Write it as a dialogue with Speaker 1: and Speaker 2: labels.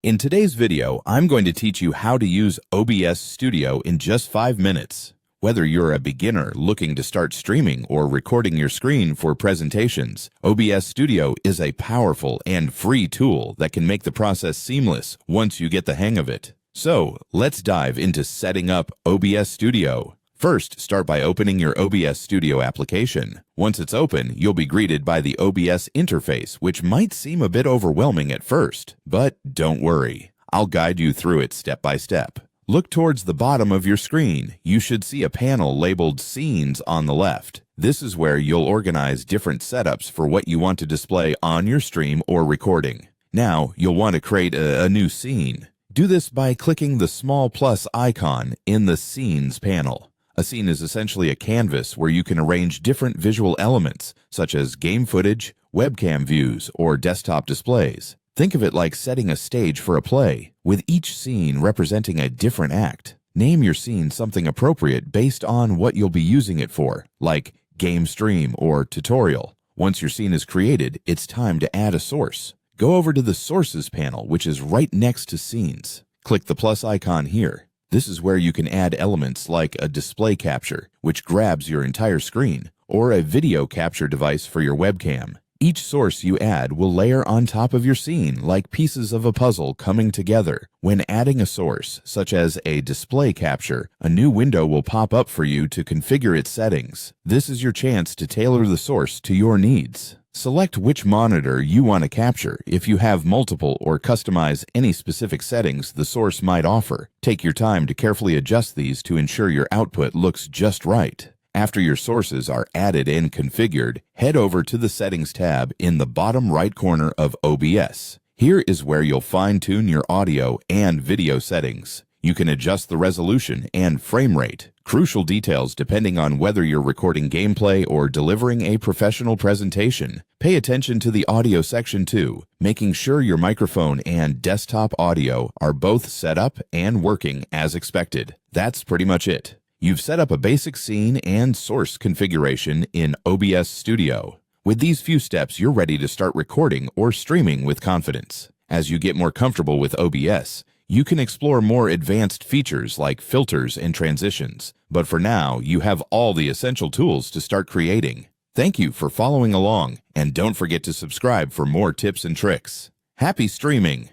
Speaker 1: In today's video, I'm going to teach you how to use OBS Studio in just 5 minutes. Whether you're a beginner looking to start streaming or recording your screen for presentations, OBS Studio is a powerful and free tool that can make the process seamless once you get the hang of it. So, let's dive into setting up OBS Studio. First, start by opening your OBS Studio application. Once it's open, you'll be greeted by the OBS interface, which might seem a bit overwhelming at first. But don't worry, I'll guide you through it step by step. Look towards the bottom of your screen. You should see a panel labeled Scenes on the left. This is where you'll organize different setups for what you want to display on your stream or recording. Now, you'll want to create a new scene. Do this by clicking the small plus icon in the Scenes panel. A scene is essentially a canvas where you can arrange different visual elements, such as game footage, webcam views, or desktop displays. Think of it like setting a stage for a play, with each scene representing a different act. Name your scene something appropriate based on what you'll be using it for, like game stream or tutorial. Once your scene is created, it's time to add a source. Go over to the Sources panel, which is right next to Scenes. Click the plus icon here. This is where you can add elements like a display capture, which grabs your entire screen, or a video capture device for your webcam. Each source you add will layer on top of your scene like pieces of a puzzle coming together. When adding a source, such as a display capture, a new window will pop up for you to configure its settings. This is your chance to tailor the source to your needs. Select which monitor you want to capture if you have multiple, or customize any specific settings the source might offer. Take your time to carefully adjust these to ensure your output looks just right. After your sources are added and configured, head over to the Settings tab in the bottom right corner of OBS. Here is where you'll fine-tune your audio and video settings. You can adjust the resolution and frame rate, crucial details depending on whether you're recording gameplay or delivering a professional presentation. Pay attention to the audio section too, making sure your microphone and desktop audio are both set up and working as expected. That's pretty much it. You've set up a basic scene and source configuration in OBS Studio. With these few steps, you're ready to start recording or streaming with confidence. As you get more comfortable with OBS, you can explore more advanced features like filters and transitions. But for now, you have all the essential tools to start creating. Thank you for following along, and don't forget to subscribe for more tips and tricks. Happy streaming!